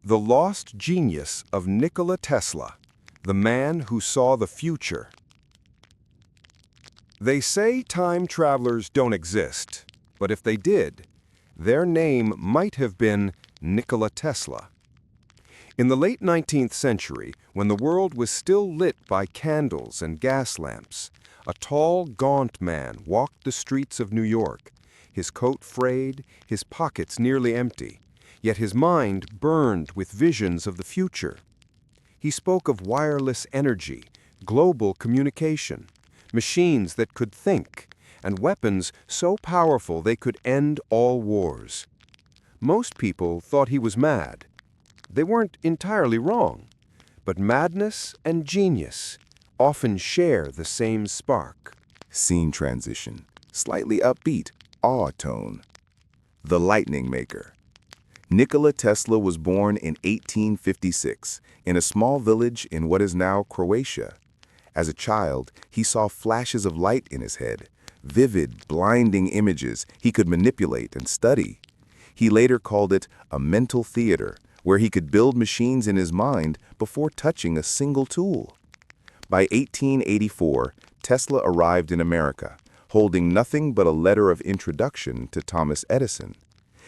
The lost genius of Nikola Tesla, the man who saw the future. They say time travelers don't exist, but if they did, their name might have been Nikola Tesla. In the late 19th century, when the world was still lit by candles and gas lamps, a tall, gaunt man walked the streets of New York, his coat frayed, his pockets nearly empty, yet his mind burned with visions of the future. He spoke of wireless energy, global communication, machines that could think, and weapons so powerful they could end all wars. Most people thought he was mad. They weren't entirely wrong, but madness and genius often share the same spark. Scene transition, slightly upbeat, awe tone. The Lightning Maker. Nikola Tesla was born in 1856 in a small village in what is now Croatia. As a child, he saw flashes of light in his head, vivid, blinding images he could manipulate and study. He later called it a mental theater, where he could build machines in his mind before touching a single tool. By 1884, Tesla arrived in America, holding nothing but a letter of introduction to Thomas Edison.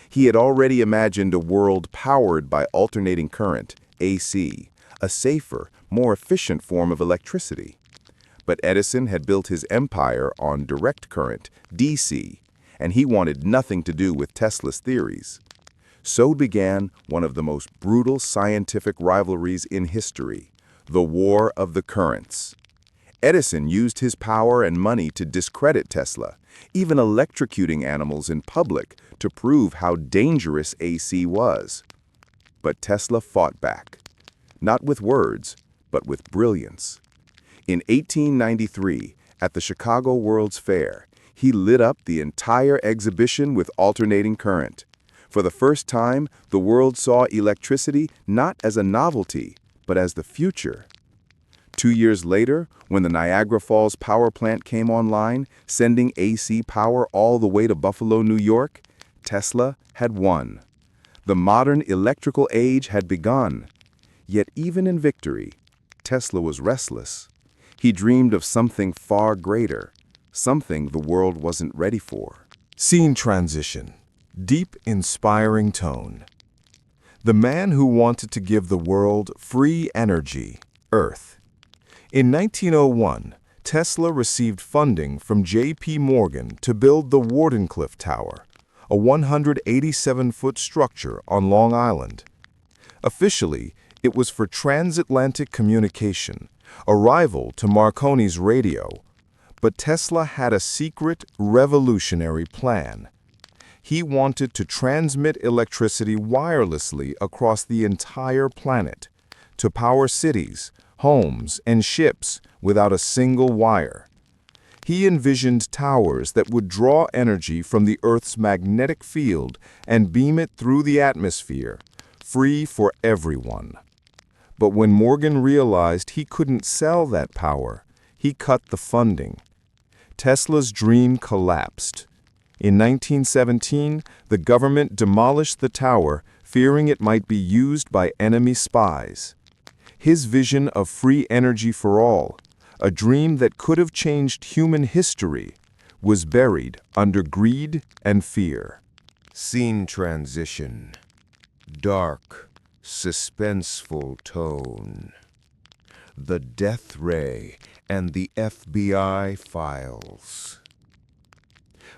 He had already imagined a world powered by alternating current, AC, a safer, more efficient form of electricity. But Edison had built his empire on direct current, DC, and he wanted nothing to do with Tesla's theories. So began one of the most brutal scientific rivalries in history, the War of the Currents. Edison used his power and money to discredit Tesla, even electrocuting animals in public to prove how dangerous AC was. But Tesla fought back, not with words, but with brilliance. In 1893, at the Chicago World's Fair, he lit up the entire exhibition with alternating current. For the first time, the world saw electricity not as a novelty, but as the future. 2 years later, when the Niagara Falls power plant came online, sending AC power all the way to Buffalo, New York, Tesla had won. The modern electrical age had begun. Yet even in victory, Tesla was restless. He dreamed of something far greater, something the world wasn't ready for. Scene transition, deep, inspiring tone. The man who wanted to give the world free energy, Earth. In 1901, Tesla received funding from J.P. Morgan to build the Wardenclyffe Tower, a 187-foot structure on Long Island. Officially, it was for transatlantic communication, a rival to Marconi's radio. But Tesla had a secret, revolutionary plan. He wanted to transmit electricity wirelessly across the entire planet, to power cities, homes, and ships without a single wire. He envisioned towers that would draw energy from the Earth's magnetic field and beam it through the atmosphere, free for everyone. But when Morgan realized he couldn't sell that power, he cut the funding. Tesla's dream collapsed. In 1917, the government demolished the tower, fearing it might be used by enemy spies. His vision of free energy for all, a dream that could have changed human history, was buried under greed and fear. Scene transition. Dark, suspenseful tone. The death ray and the FBI files.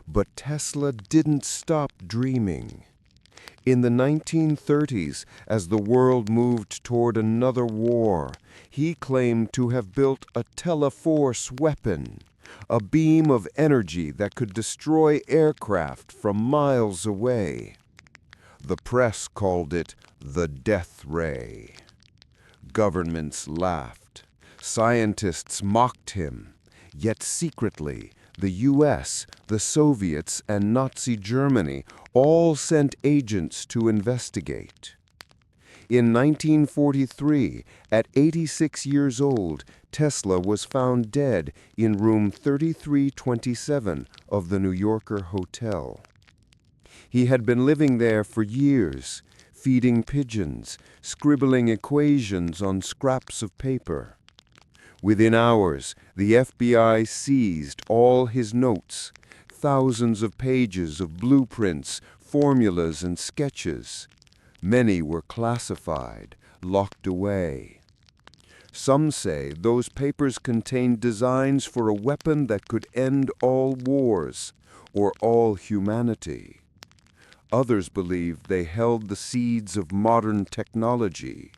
But Tesla didn't stop dreaming. In the 1930s, as the world moved toward another war, he claimed to have built a teleforce weapon, a beam of energy that could destroy aircraft from miles away. The press called it the death ray. Governments laughed. Scientists mocked him. Yet secretly, the U.S., the Soviets, and Nazi Germany all sent agents to investigate. In 1943, at 86 years old, Tesla was found dead in room 3327 of the New Yorker Hotel. He had been living there for years, feeding pigeons, scribbling equations on scraps of paper. Within hours, the FBI seized all his notes, thousands of pages of blueprints, formulas, and sketches. Many were classified, locked away. Some say those papers contained designs for a weapon that could end all wars or all humanity. Others believe they held the seeds of modern technology,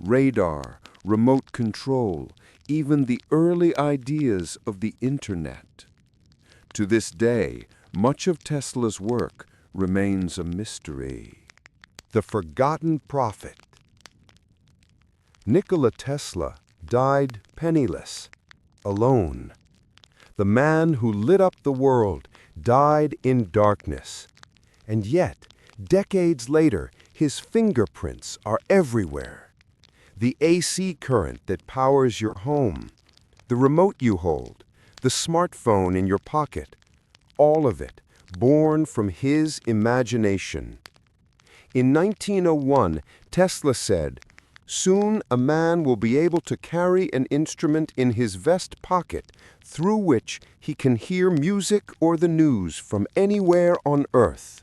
radar, remote control, even the early ideas of the Internet. To this day, much of Tesla's work remains a mystery. The Forgotten Prophet. Nikola Tesla died penniless, alone. The man who lit up the world died in darkness. And yet, decades later, his fingerprints are everywhere. The AC current that powers your home, the remote you hold, the smartphone in your pocket, all of it born from his imagination. In 1901, Tesla said, "Soon a man will be able to carry an instrument in his vest pocket through which he can hear music or the news from anywhere on Earth."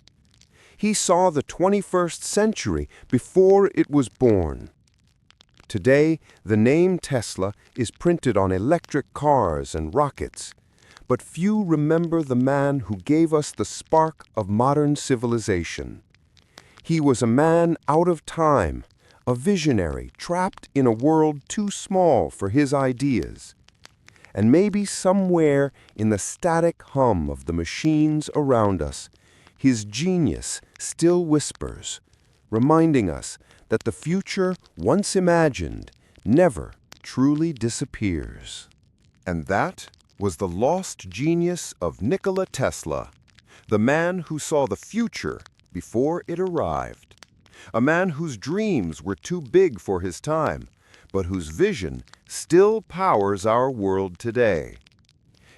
He saw the 21st century before it was born. Today, the name Tesla is printed on electric cars and rockets, but few remember the man who gave us the spark of modern civilization. He was a man out of time, a visionary trapped in a world too small for his ideas. And maybe somewhere in the static hum of the machines around us, his genius still whispers, reminding us that the future, once imagined, never truly disappears. And that was the lost genius of Nikola Tesla, the man who saw the future before it arrived. A man whose dreams were too big for his time, but whose vision still powers our world today.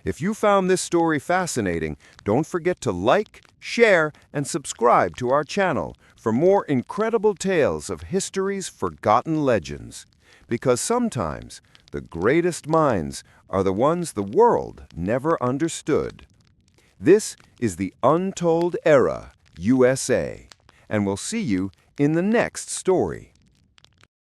If you found this story fascinating, don't forget to like, share, and subscribe to our channel for more incredible tales of history's forgotten legends. Because sometimes the greatest minds are the ones the world never understood. This is the Untold Era, USA, and we'll see you in the next story.